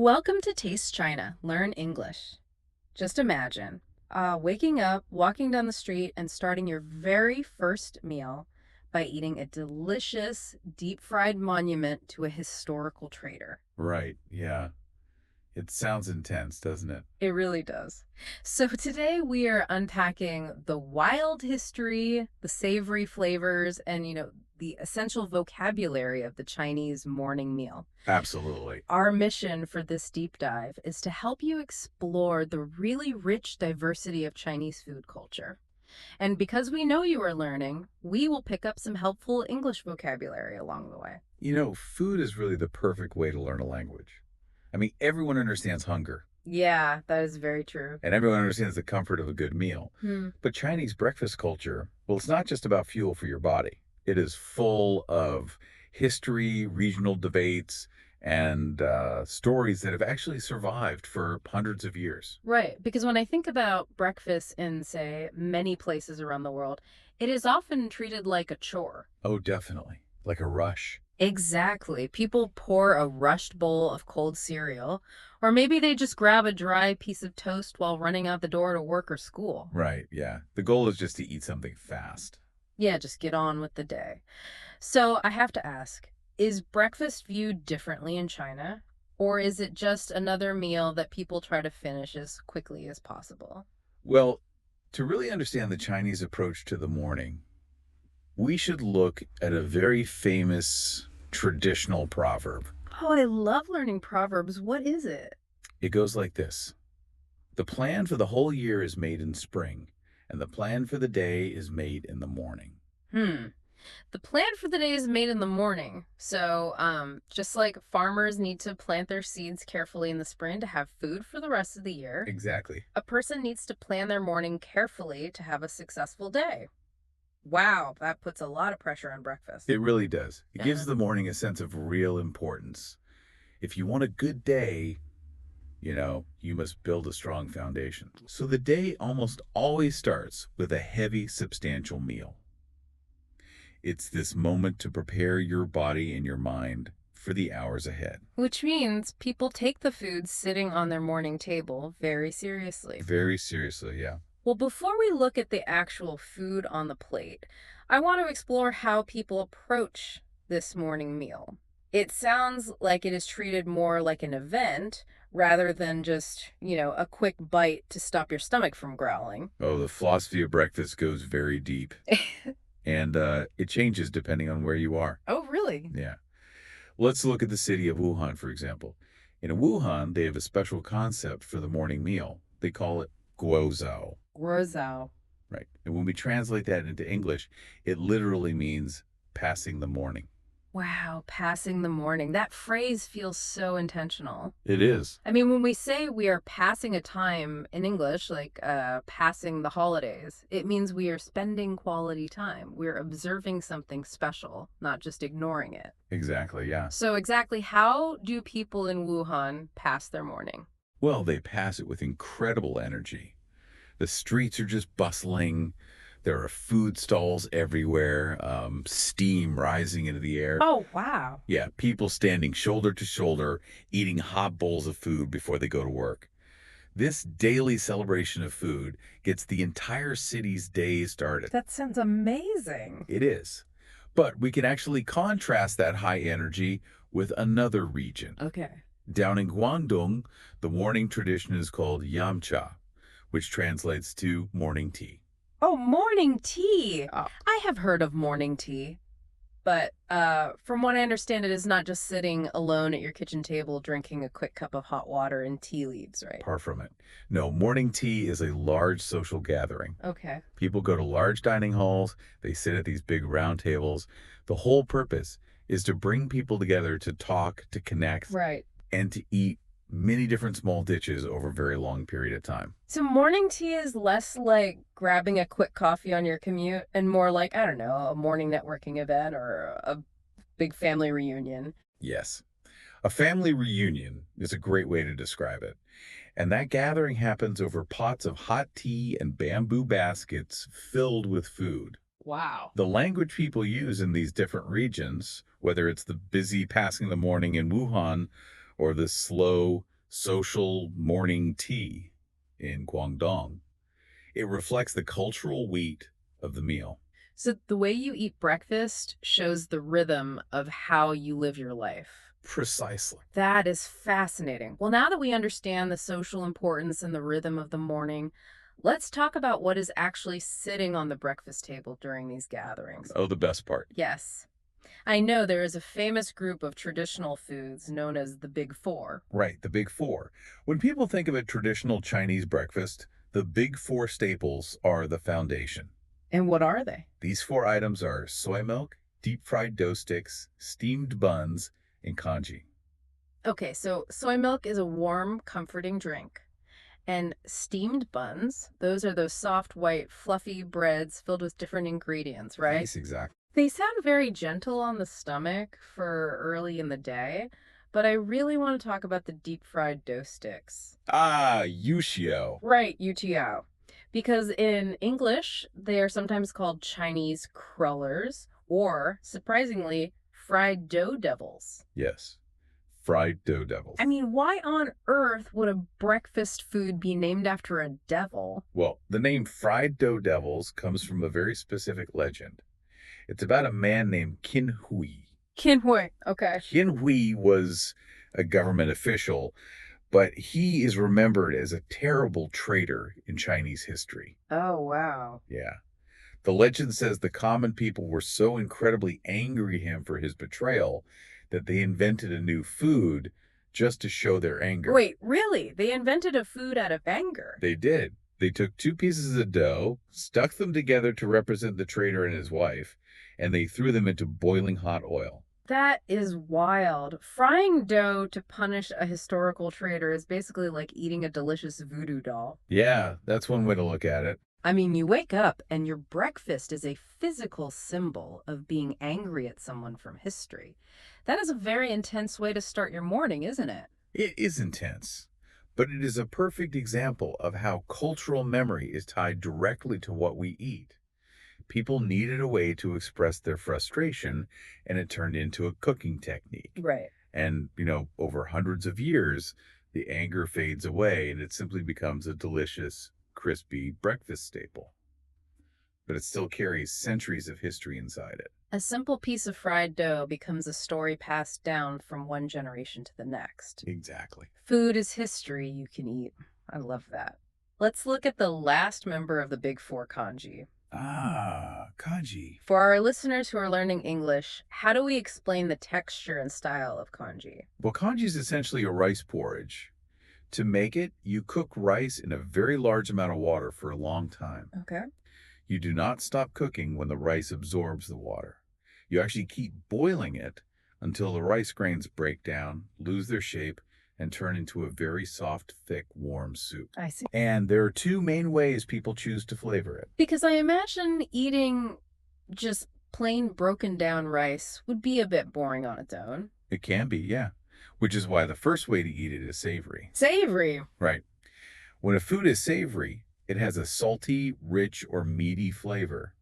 Welcome to Taste China, Learn English. Just imagine waking up, walking down the street, and starting your very first meal by eating a delicious, deep fried monument to a historical traitor. Right, yeah. It sounds intense, doesn't it? It really does. So, today we are unpacking the wild history, the savory flavors, and, the essential vocabulary of the Chinese morning meal. Absolutely. Our mission for this deep dive is to help you explore the really rich diversity of Chinese food culture. And because we know you are learning, we will pick up some helpful English vocabulary along the way. Food is really the perfect way to learn a language. Everyone understands hunger, Yeah, that is very true. and everyone understands the comfort of a good meal. Hmm. But Chinese breakfast culture, well, it's not just about fuel for your body. It is full of history, regional debates, and stories that have actually survived for hundreds of years. Right, because when I think about breakfast in, say, many places around the world, it is often treated like a chore. Oh, definitely. Like a rush. Exactly. People pour a rushed bowl of cold cereal, or maybe they just grab a dry piece of toast while running out the door to work or school. Right, yeah. The goal is just to eat something fast. Yeah, just get on with the day. So I have to ask, is breakfast viewed differently in China, or is it just another meal that people try to finish as quickly as possible? Well, to really understand the Chinese approach to the morning, we should look at a very famous traditional proverb. Oh, I love learning proverbs. What is it? It goes like this: the plan for the whole year is made in spring, and the plan for the day is made in the morning. Hmm. The plan for the day is made in the morning. So, just like farmers need to plant their seeds carefully in the spring to have food for the rest of the year, Exactly. a person needs to plan their morning carefully to have a successful day. Wow, that puts a lot of pressure on breakfast. It really does. It gives Yeah. the morning a sense of real importance. If you want a good day, you must build a strong foundation. So the day almost always starts with a heavy, substantial meal. It's this moment to prepare your body and your mind for the hours ahead. Which means people take the food sitting on their morning table very seriously. Very seriously, yeah. Well, before we look at the actual food on the plate, I want to explore how people approach this morning meal. It sounds like it is treated more like an event rather than just, a quick bite to stop your stomach from growling. Oh, the philosophy of breakfast goes very deep, and it changes depending on where you are. Oh, really? Yeah. Let's look at the city of Wuhan, for example. In Wuhan, they have a special concept for the morning meal. They call it guozhou, Rosal. right? And when we translate that into English, it literally means passing the morning. Wow, passing the morning. That phrase feels so intentional. It is. I mean, when we say we are passing a time in English, like passing the holidays, it means we are spending quality time. We're observing something special, not just ignoring it. Exactly, yeah. So, exactly how do people in Wuhan pass their morning? Well, they pass it with incredible energy. The streets are just bustling. There are food stalls everywhere, steam rising into the air. Oh, wow. Yeah, people standing shoulder to shoulder, eating hot bowls of food before they go to work. This daily celebration of food gets the entire city's day started. That sounds amazing. It is. But we can actually contrast that high energy with another region. Okay. Down in Guangdong, the morning tradition is called yamcha, which translates to morning tea. Oh, morning tea. Ah, I have heard of morning tea, but from what I understand, it is not just sitting alone at your kitchen table drinking a quick cup of hot water and tea leaves, right? far from it. No, morning tea is a large social gathering. Okay. People go to large dining halls, they sit at these big round tables. The whole purpose is to bring people together to talk, to connect, Right. and to eat many different small dishes over a very long period of time. So morning tea is less like grabbing a quick coffee on your commute and more like, I don't know, a morning networking event or a big family reunion. Yes. A family reunion is a great way to describe it. And that gathering happens over pots of hot tea and bamboo baskets filled with food. Wow. The language people use in these different regions, whether it's the busy passing the morning in Wuhan or the slow social morning tea in Guangdong. It reflects the cultural wheat of the meal. So the way you eat breakfast shows the rhythm of how you live your life. Precisely. That is fascinating. Well, now that we understand the social importance and the rhythm of the morning, let's talk about what is actually sitting on the breakfast table during these gatherings. Oh, the best part. Yes, I know there is a famous group of traditional foods known as the Big Four. Right, the big four. When people think of a traditional Chinese breakfast, the big four staples are the foundation. And what are they? These four items are soy milk, deep-fried dough sticks, steamed buns, and congee. Okay, so soy milk is a warm, comforting drink. And steamed buns, those are those soft, white, fluffy breads filled with different ingredients, right? Yes, exactly. They sound very gentle on the stomach for early in the day, but I really want to talk about the deep fried dough sticks. Ah, yushio. Right, UTO. Because in English, they are sometimes called Chinese crullers or, surprisingly, fried dough devils. Yes, fried dough devils. I mean, why on earth would a breakfast food be named after a devil? Well, the name fried dough devils comes from a very specific legend. It's about a man named Qin Hui. Kinhui. Okay. Qin Hui was a government official, but he is remembered as a terrible traitor in Chinese history. Oh, wow. Yeah. The legend says the common people were so incredibly angry at him for his betrayal that they invented a new food just to show their anger. Wait, really? They invented a food out of anger? They did. They took two pieces of dough, stuck them together to represent the traitor and his wife, and they threw them into boiling hot oil. That is wild. Frying dough to punish a historical traitor is basically like eating a delicious voodoo doll. Yeah, that's one way to look at it. I mean, you wake up and your breakfast is a physical symbol of being angry at someone from history. That is a very intense way to start your morning, isn't it? It is intense, but it is a perfect example of how cultural memory is tied directly to what we eat. People needed a way to express their frustration, and it turned into a cooking technique. Right. And, over hundreds of years, the anger fades away and it simply becomes a delicious, crispy breakfast staple. But it still carries centuries of history inside it. A simple piece of fried dough becomes a story passed down from one generation to the next. Exactly. Food is history you can eat. I love that. Let's look at the last member of the Big Four kanji. Ah, kanji. For our listeners who are learning English, how do we explain the texture and style of kanji? Well, kanji is essentially a rice porridge. To make it, you cook rice in a very large amount of water for a long time. Okay. You do not stop cooking when the rice absorbs the water. You actually keep boiling it until the rice grains break down, lose their shape, and turn into a very soft, thick, warm soup. I see. And there are two main ways people choose to flavor it. Because I imagine eating just plain broken down rice would be a bit boring on its own. It can be, yeah. Which is why the first way to eat it is savory. Savory. Right. When a food is savory, it has a salty, rich, or meaty flavor.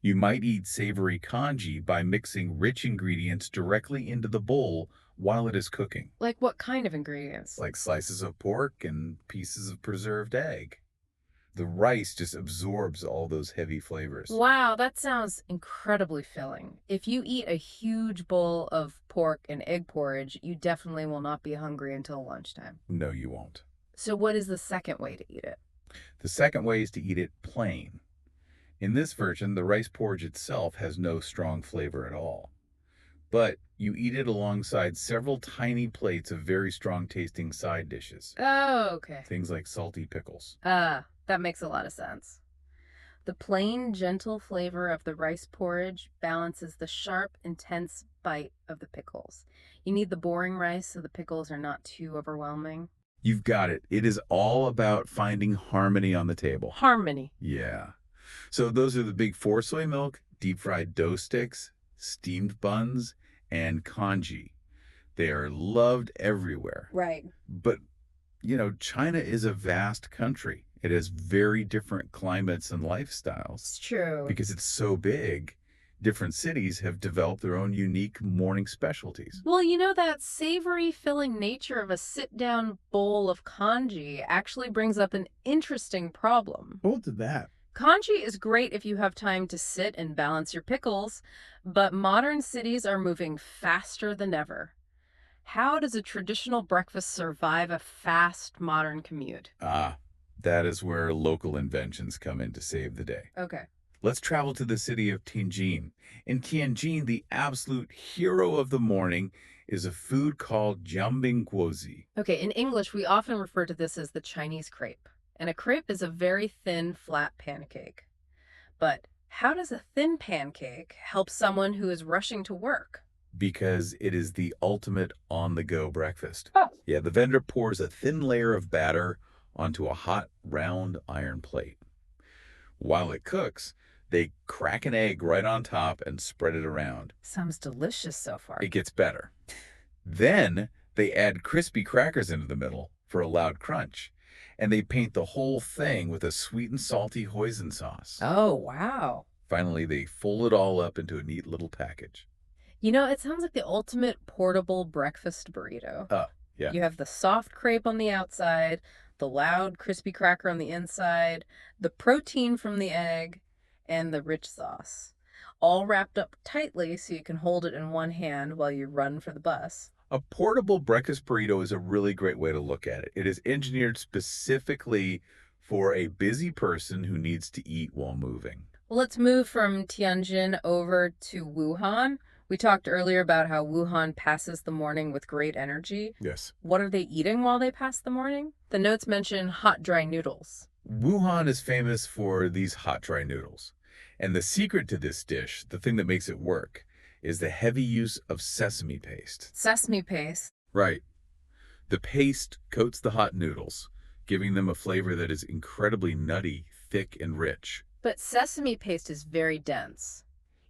You might eat savory kanji by mixing rich ingredients directly into the bowl while it is cooking, Like what kind of ingredients? like slices of pork and pieces of preserved egg. The rice just absorbs all those heavy flavors. Wow, that sounds incredibly filling. If you eat a huge bowl of pork and egg porridge, you definitely will not be hungry until lunchtime. No, you won't. So what is the second way to eat it? The second way is to eat it plain. In this version, the rice porridge itself has no strong flavor at all. But you eat it alongside several tiny plates of very strong tasting side dishes. Oh, okay. Things like salty pickles. That makes a lot of sense. The plain, gentle flavor of the rice porridge balances the sharp, intense bite of the pickles. You need the boring rice so the pickles are not too overwhelming. You've got it. It is all about finding harmony on the table. Harmony. Yeah. So those are the big four: soy milk, deep fried dough sticks, steamed buns, and congee. They are loved everywhere. Right. But, China is a vast country. It has very different climates and lifestyles. It's true. Because it's so big, Different cities have developed their own unique morning specialties. Well, that savory, filling nature of a sit-down bowl of congee actually brings up an interesting problem. Hold to that. Congee is great if you have time to sit and balance your pickles, but modern cities are moving faster than ever. How does a traditional breakfast survive a fast modern commute? Ah, that is where local inventions come in to save the day. Okay. Let's travel to the city of Tianjin. In Tianjin, the absolute hero of the morning is a food called jiangbing guozi. Okay, in English, we often refer to this as the Chinese crepe. And a crepe is a very thin, flat pancake. But how does a thin pancake help someone who is rushing to work? Because it is the ultimate on-the-go breakfast. Oh. Yeah, the vendor pours a thin layer of batter onto a hot, round iron plate. While it cooks, they crack an egg right on top and spread it around. Sounds delicious so far. It gets better. Then they add crispy crackers into the middle for a loud crunch. And they paint the whole thing with a sweet and salty hoisin sauce. Oh, wow. Finally, they fold it all up into a neat little package. It sounds like the ultimate portable breakfast burrito. Yeah. You have the soft crepe on the outside, the loud, crispy cracker on the inside, the protein from the egg, and the rich sauce. All wrapped up tightly so you can hold it in one hand while you run for the bus. A portable breakfast burrito is a really great way to look at it. It is engineered specifically for a busy person who needs to eat while moving. Well, let's move from Tianjin over to Wuhan. We talked earlier about how Wuhan passes the morning with great energy. Yes. What are they eating while they pass the morning? The notes mention hot, dry noodles. Wuhan is famous for these hot, dry noodles. And the secret to this dish, the thing that makes it work, is the heavy use of sesame paste. Sesame paste. Right. The paste coats the hot noodles, giving them a flavor that is incredibly nutty, thick, and rich. But sesame paste is very dense.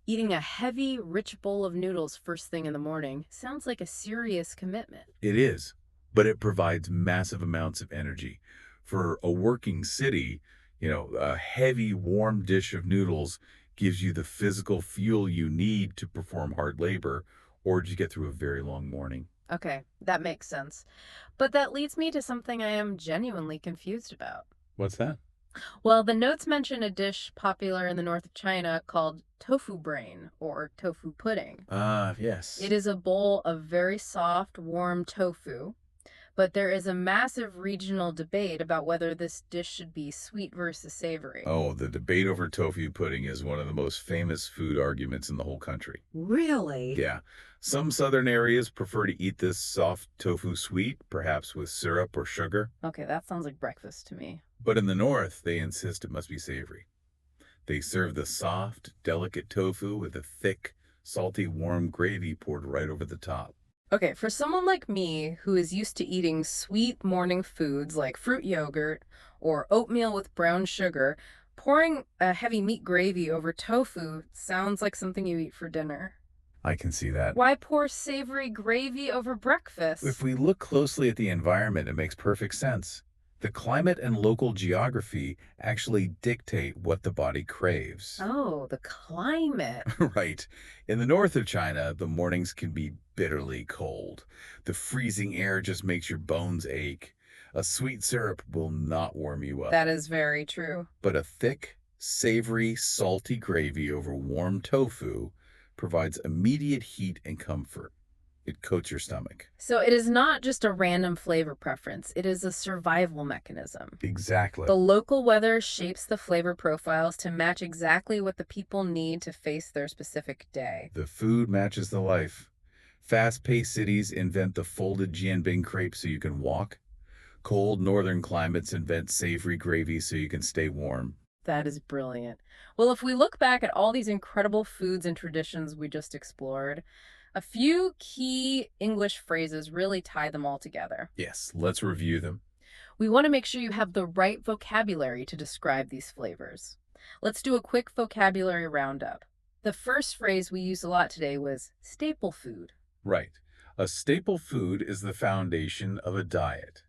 Eating a heavy, rich bowl of noodles first thing in the morning sounds like a serious commitment. It is, but it provides massive amounts of energy. For a working city, a heavy, warm dish of noodles gives you the physical fuel you need to perform hard labor or to get through a very long morning. Okay, that makes sense. But that leads me to something I am genuinely confused about. What's that? Well, the notes mention a dish popular in the north of China called tofu brain or tofu pudding. Ah, yes. It is a bowl of very soft, warm tofu, but there is a massive regional debate about whether this dish should be sweet versus savory. Oh, the debate over tofu pudding is one of the most famous food arguments in the whole country. Really? Yeah. Some southern areas prefer to eat this soft tofu sweet, perhaps with syrup or sugar. Okay, that sounds like breakfast to me. But in the north, they insist it must be savory. They serve the soft, delicate tofu with a thick, salty, warm gravy poured right over the top. Okay, for someone like me who is used to eating sweet morning foods like fruit yogurt or oatmeal with brown sugar, pouring a heavy meat gravy over tofu sounds like something you eat for dinner. I can see that. Why pour savory gravy over breakfast? If we look closely at the environment, it makes perfect sense. The climate and local geography actually dictate what the body craves. Oh, the climate. Right. In the north of China, the mornings can be bitterly cold. The freezing air just makes your bones ache. A sweet syrup will not warm you up. That is very true. But a thick, savory, salty gravy over warm tofu provides immediate heat and comfort. It coats your stomach. So it is not just a random flavor preference. It is a survival mechanism. Exactly. The local weather shapes the flavor profiles to match exactly what the people need to face their specific day. The food matches the life. Fast-paced cities invent the folded jianbing crepe so you can walk. Cold northern climates invent savory gravy so you can stay warm. That is brilliant. Well, if we look back at all these incredible foods and traditions we just explored, a few key English phrases really tie them all together. Yes, let's review them. We want to make sure you have the right vocabulary to describe these flavors. Let's do a quick vocabulary roundup. The first phrase we used a lot today was staple food. Right. A staple food is the foundation of a diet.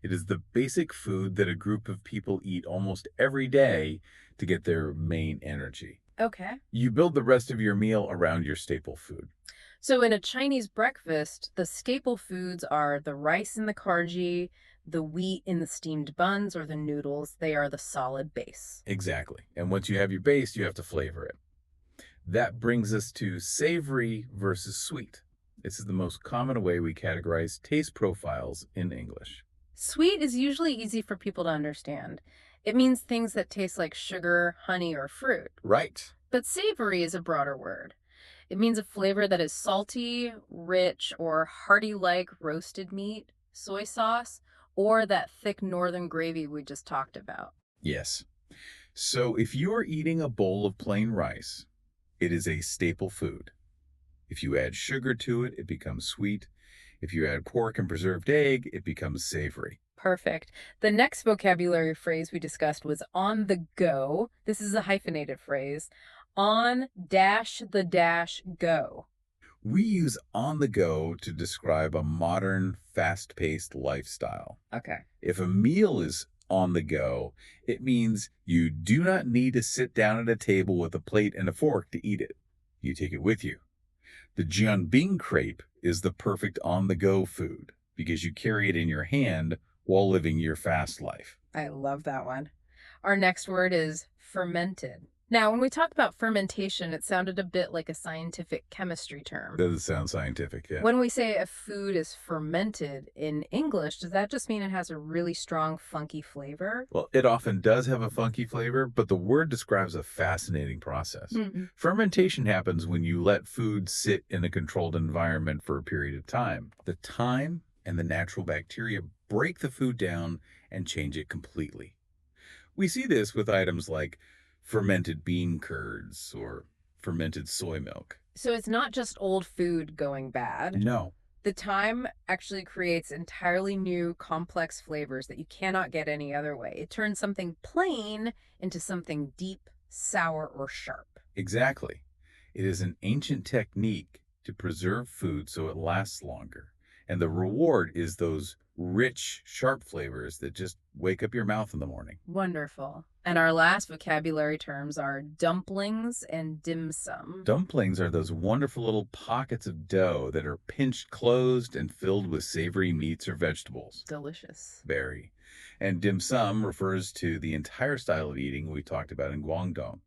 It is the basic food that a group of people eat almost every day to get their main energy. Okay. You build the rest of your meal around your staple food. So in a Chinese breakfast, the staple foods are the rice in the karji, the wheat in the steamed buns, or the noodles. They are the solid base. Exactly. And once you have your base, you have to flavor it. That brings us to savory versus sweet. This is the most common way we categorize taste profiles in English. Sweet is usually easy for people to understand. It means things that taste like sugar, honey, or fruit. Right. But savory is a broader word. It means a flavor that is salty, rich, or hearty like roasted meat, soy sauce, or that thick northern gravy we just talked about. Yes. So if you are eating a bowl of plain rice, it is a staple food. If you add sugar to it, it becomes sweet. If you add pork and preserved egg, it becomes savory. Perfect. The next vocabulary phrase we discussed was on the go. This is a hyphenated phrase. On dash the dash go. We use on the go to describe a modern, fast-paced lifestyle. Okay. If a meal is on the go, it means you do not need to sit down at a table with a plate and a fork to eat it. You take it with you. The Jianbing crepe is the perfect on-the-go food because you carry it in your hand while living your fast life. I love that one. Our next word is fermented. Now, when we talk about fermentation, it sounded a bit like a scientific chemistry term. Doesn't sound scientific, yeah. When we say a food is fermented in English, does that just mean it has a really strong, funky flavor? Well, it often does have a funky flavor, but the word describes a fascinating process. Fermentation happens when you let food sit in a controlled environment for a period of time. The time and the natural bacteria break the food down and change it completely. We see this with items like fermented bean curds or fermented soy milk. So it's not just old food going bad. No, The time actually creates entirely new, complex flavors that you cannot get any other way. It turns something plain into something deep, sour, or sharp. exactly. It is an ancient technique to preserve food so it lasts longer. And the reward is those rich, sharp flavors that just wake up your mouth in the morning. Wonderful. And our last vocabulary terms are dumplings and dim sum. Dumplings are those wonderful little pockets of dough that are pinched closed and filled with savory meats or vegetables. Delicious. Very. And dim sum refers to the entire style of eating we talked about in Guangdong.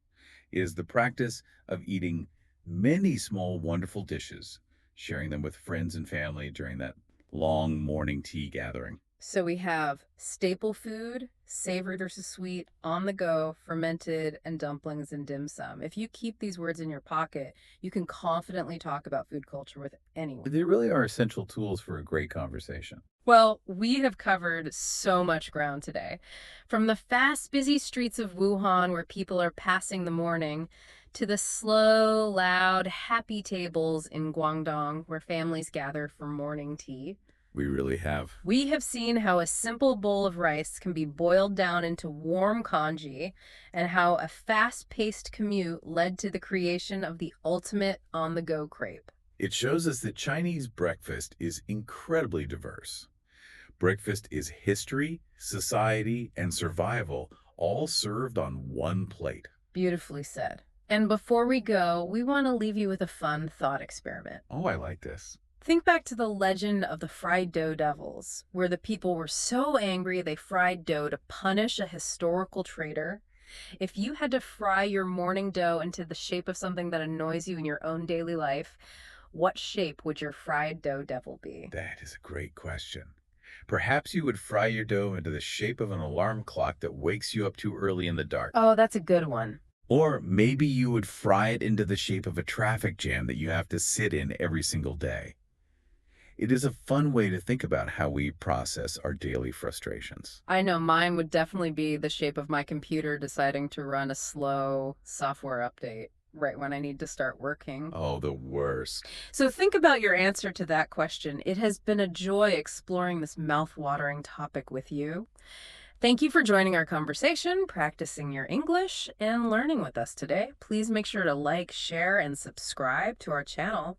It is the practice of eating many small, wonderful dishes, sharing them with friends and family during that long morning tea gathering. So we have staple food, savory versus sweet, on the go, fermented, and dumplings and dim sum. If you keep these words in your pocket, you can confidently talk about food culture with anyone. They really are essential tools for a great conversation. Well, we have covered so much ground today. From the fast, busy streets of Wuhan where people are passing the morning, to the slow, loud, happy tables in Guangdong where families gather for morning tea. We really have. We have seen how a simple bowl of rice can be boiled down into warm congee, and how a fast-paced commute led to the creation of the ultimate on-the-go crepe. It shows us that Chinese breakfast is incredibly diverse. Breakfast is history, society, and survival, all served on one plate. Beautifully said. And before we go, we want to leave you with a fun thought experiment. Oh, I like this. Think back to the legend of the fried dough devils, where the people were so angry they fried dough to punish a historical traitor. If you had to fry your morning dough into the shape of something that annoys you in your own daily life, what shape would your fried dough devil be? That is a great question. Perhaps you would fry your dough into the shape of an alarm clock that wakes you up too early in the dark. Oh, that's a good one. Or maybe you would fry it into the shape of a traffic jam that you have to sit in every single day. It is a fun way to think about how we process our daily frustrations. I know mine would definitely be the shape of my computer deciding to run a slow software update right when I need to start working. Oh, the worst. So think about your answer to that question. It has been a joy exploring this mouth-watering topic with you. Thank you for joining our conversation, practicing your English, and learning with us today. Please make sure to like, share, and subscribe to our channel.